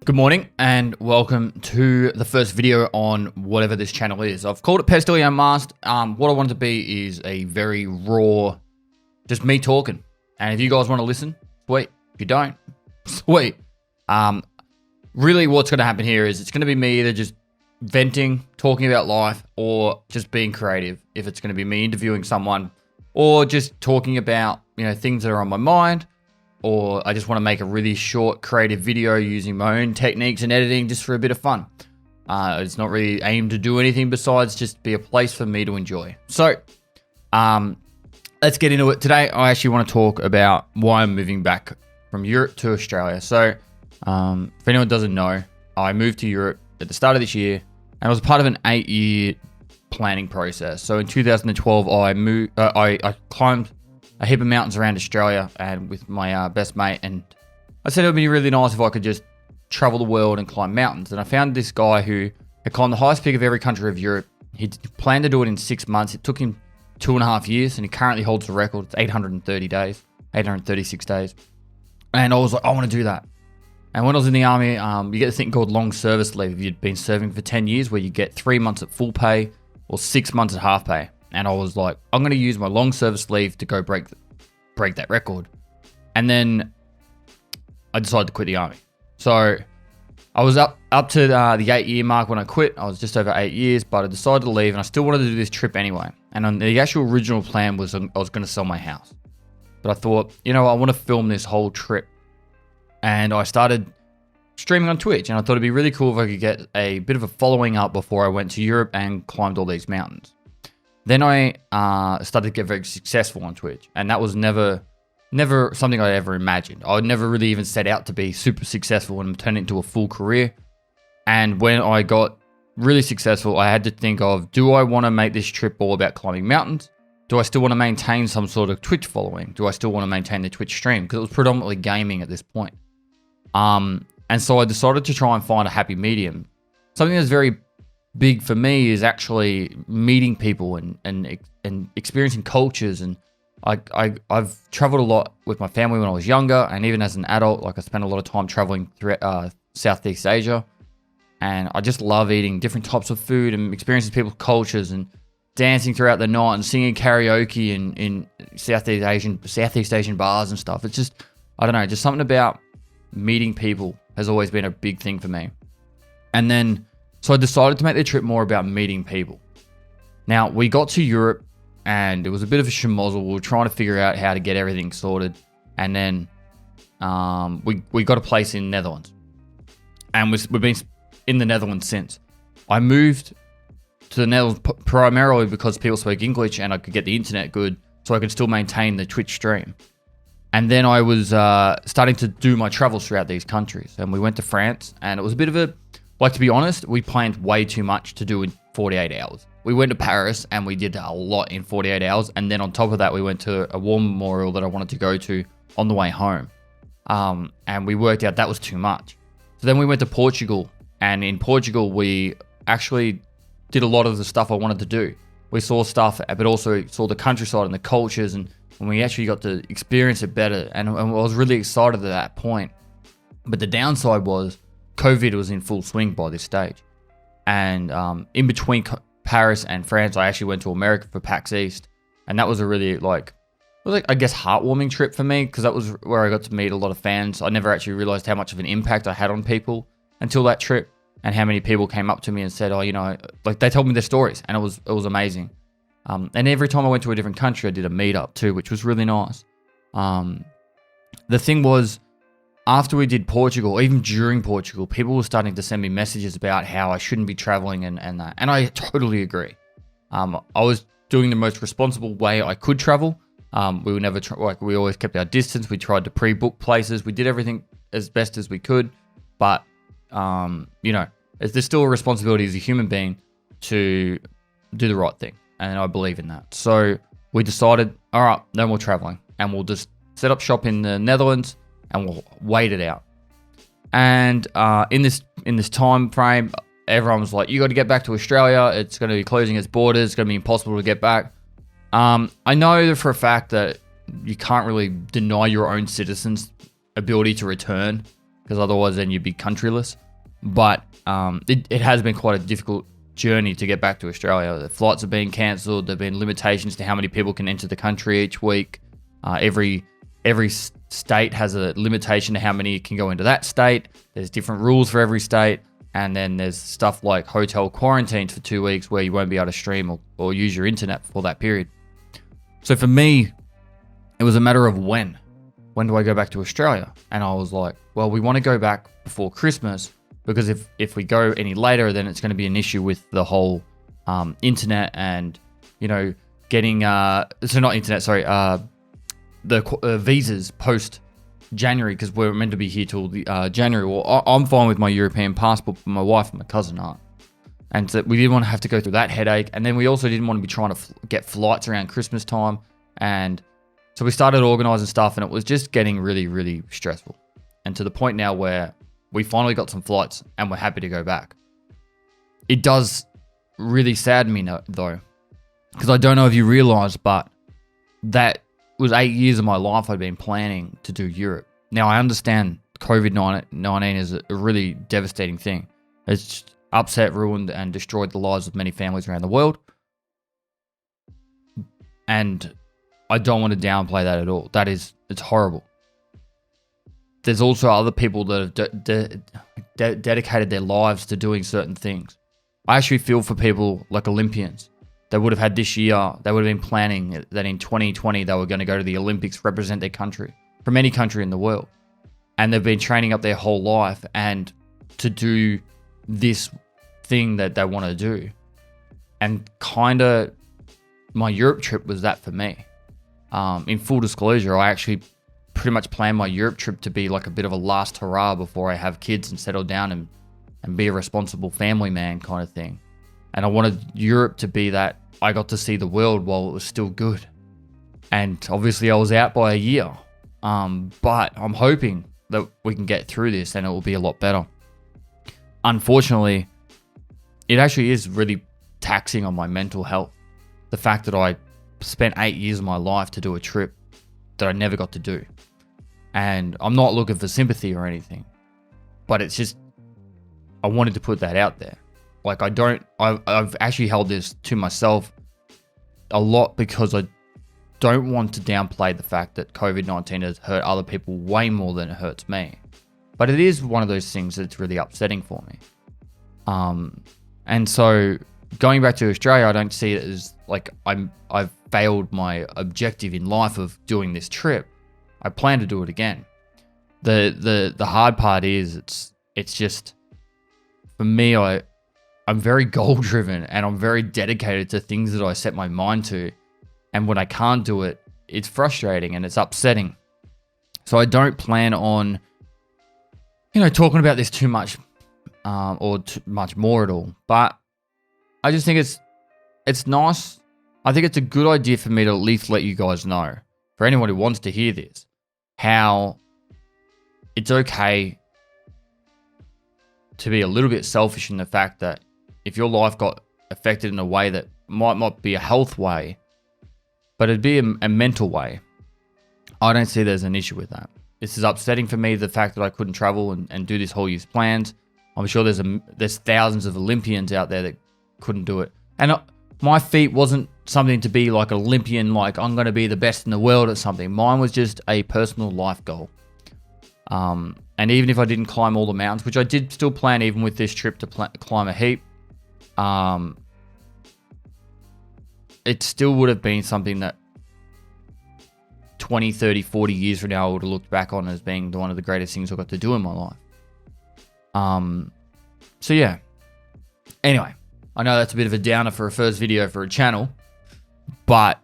Good morning and welcome to the first video on whatever this channel is. I've called it Pestilio Unmasked. What I want it to be is a very raw, just me talking. And if you guys want to listen, sweet. If you don't, sweet. Really what's going to happen here is it's going to be me either just venting, talking about life, or just being creative. If it's going to be me interviewing someone or just talking about, things that are on my mind, or I just want to make a really short creative video using my own techniques and editing just for a bit of fun. It's not really aimed to do anything besides just be a place for me to enjoy. So, let's get into it. Today, I actually want to talk about why I'm moving back from Europe to Australia. So, if anyone doesn't know, I moved to Europe at the start of this year, and it was part of an 8-year planning process. So in 2012, I climbed a heap of mountains around Australia and with my best mate, and I said it would be really nice if I could just travel the world and climb mountains. And I found this guy who had climbed the highest peak of every country of Europe. He planned to do it in 6 months. It took him 2.5 years, and he currently holds the record. It's 836 days. And I was like, I want to do that. And when I was in the army, you get this thing called long service leave. If you'd been serving for 10 years, where you get 3 months at full pay or 6 months at half pay. And I was like, I'm going to use my long service leave to go break that record. And then I decided to quit the army. So I was up to the 8-year mark when I quit. I was just over 8 years, but I decided to leave, and I still wanted to do this trip anyway. And on the actual original plan was I was going to sell my house. But I thought, I want to film this whole trip. And I started streaming on Twitch, and I thought it'd be really cool if I could get a bit of a following up before I went to Europe and climbed all these mountains. Then I started to get very successful on Twitch, and that was never something I ever imagined. I would never really even set out to be super successful and turn it into a full career. And when I got really successful, I had to think of, do I want to make this trip all about climbing mountains? Do I still want to maintain some sort of Twitch following? Do I still want to maintain the Twitch stream? Because it was predominantly gaming at this point. And so I decided to try and find a happy medium. Something that's very big for me is actually meeting people and experiencing cultures. And I've traveled a lot with my family when I was younger, and even as an adult, I spent a lot of time traveling through Southeast Asia, and I just love eating different types of food and experiencing people's cultures and dancing throughout the night and singing karaoke in Southeast Asian bars and stuff. It's just, I don't know, just something about meeting people has always been a big thing for me. And then so I decided to make the trip more about meeting people. Now, we got to Europe, and it was a bit of a schmozzle. We were trying to figure out how to get everything sorted. And then we got a place in Netherlands. And we've been in the Netherlands since. I moved to the Netherlands primarily because people spoke English and I could get the internet good, so I could still maintain the Twitch stream. And then I was starting to do my travels throughout these countries. And we went to France, and it was a bit of a, to be honest, we planned way too much to do in 48 hours. We went to Paris, and we did a lot in 48 hours. And then on top of that, we went to a war memorial that I wanted to go to on the way home. And we worked out that was too much. So then we went to Portugal. And in Portugal, we actually did a lot of the stuff I wanted to do. We saw stuff, but also saw the countryside and the cultures, and we actually got to experience it better. And I was really excited at that point. But the downside was COVID was in full swing by this stage. And in between Paris and France, I actually went to America for PAX East. And that was a really, I guess, heartwarming trip for me, because that was where I got to meet a lot of fans. I never actually realized how much of an impact I had on people until that trip, and how many people came up to me and said, they told me their stories, and it was amazing. And every time I went to a different country, I did a meetup too, which was really nice. The thing was, after we did Portugal, even during Portugal, people were starting to send me messages about how I shouldn't be traveling and that. And I totally agree. I was doing the most responsible way I could travel. We were never, we always kept our distance. We tried to pre-book places. We did everything as best as we could. But, there's still a responsibility as a human being to do the right thing. And I believe in that. So we decided, all right, no more traveling. And we'll just set up shop in the Netherlands, and we'll wait it out. And in this time frame, everyone was like, you got to get back to Australia. It's going to be closing its borders. It's going to be impossible to get back. I know for a fact that you can't really deny your own citizens ability to return because otherwise then you'd be countryless. But it has been quite a difficult journey to get back to Australia. The flights have been cancelled. There have been limitations to how many people can enter the country each week. Every state has a limitation to how many can go into that state. There's different rules for every state. And then there's stuff like hotel quarantines for 2 weeks where you won't be able to stream or use your internet for that period. So for me, it was a matter of when. When do I go back to Australia? And I was like, well, we want to go back before Christmas, because if we go any later, then it's going to be an issue with the whole internet and, getting, the visas post January, because we're meant to be here till January. Well, I'm fine with my European passport, but my wife and my cousin aren't. And so we didn't want to have to go through that headache. And then we also didn't want to be trying to get flights around Christmas time. And so we started organizing stuff, and it was just getting really, really stressful. And to the point now where we finally got some flights and we're happy to go back. It does really sadden me though, because I don't know if you realize, but that was 8 years of my life I'd been planning to do Europe. Now I understand COVID-19 is a really devastating thing. It's upset, ruined, and destroyed the lives of many families around the world. And I don't want to downplay that at all. It's horrible. There's also other people that have dedicated their lives to doing certain things. I actually feel for people like Olympians. They would have had this year, they would have been planning that in 2020 they were going to go to the Olympics, represent their country from any country in the world. And they've been training up their whole life and to do this thing that they want to do. And kind of my Europe trip was that for me. In full disclosure, I actually pretty much planned my Europe trip to be like a bit of a last hurrah before I have kids and settle down and be a responsible family man kind of thing. And I wanted Europe to be that I got to see the world while it was still good. And obviously I was out by a year. But I'm hoping that we can get through this and it will be a lot better. Unfortunately, it actually is really taxing on my mental health. The fact that I spent 8 years of my life to do a trip that I never got to do. And I'm not looking for sympathy or anything, but it's just, I wanted to put that out there. Like I've actually held this to myself a lot because I don't want to downplay the fact that COVID-19 has hurt other people way more than it hurts me. But it is one of those things that's really upsetting for me. And so going back to Australia, I don't see it as like I've failed my objective in life of doing this trip. I plan to do it again. The hard part is it's just, for me, I'm very goal driven and I'm very dedicated to things that I set my mind to. And when I can't do it, it's frustrating and it's upsetting. So I don't plan on, talking about this too much or too much more at all. But I just think it's nice. I think it's a good idea for me to at least let you guys know, for anyone who wants to hear this, how it's okay to be a little bit selfish in the fact that if your life got affected in a way that might not be a health way, but it'd be a mental way, I don't see there's an issue with that. This is upsetting for me, the fact that I couldn't travel and do this whole year's plans. I'm sure there's thousands of Olympians out there that couldn't do it. And my feat wasn't something to be like Olympian, like I'm going to be the best in the world at something. Mine was just a personal life goal. And even if I didn't climb all the mountains, which I did still plan even with this trip to climb a heap, it still would have been something that 20, 30, 40 years from now I would have looked back on as being one of the greatest things I got to do in my life. So yeah. Anyway, I know that's a bit of a downer for a first video for a channel, but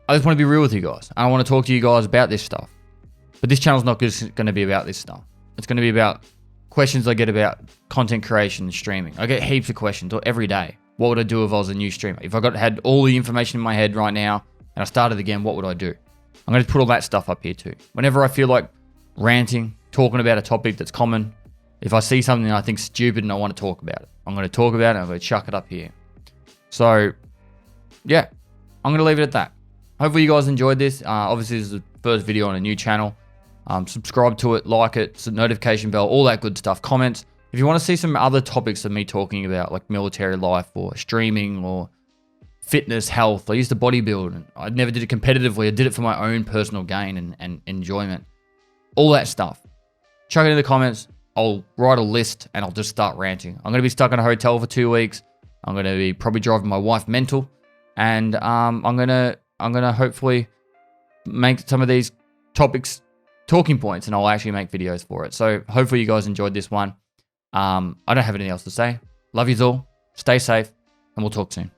I just want to be real with you guys. I want to talk to you guys about this stuff. But this channel's not just going to be about this stuff. It's going to be about questions I get about content creation and streaming. I get heaps of questions every day. What would I do if I was a new streamer? If I had all the information in my head right now and I started again, what would I do? I'm going to put all that stuff up here too. Whenever I feel like ranting, talking about a topic that's common, if I see something that I think stupid and I want to talk about it, I'm going to talk about it and I'm going to chuck it up here. So, yeah, I'm going to leave it at that. Hopefully you guys enjoyed this. Obviously, this is the first video on a new channel. Subscribe to it, like it, notification bell, all that good stuff. Comments. If you want to see some other topics of me talking about, like military life or streaming or fitness, health. I used to bodybuild, and I never did it competitively. I did it for my own personal gain and enjoyment. All that stuff. Chuck it in the comments. I'll write a list and I'll just start ranting. I'm going to be stuck in a hotel for 2 weeks. I'm going to be probably driving my wife mental, and I'm gonna hopefully make some of these topics talking points, and I'll actually make videos for it. So hopefully you guys enjoyed this one. I don't have anything else to say. Love yous all. Stay safe, and we'll talk soon.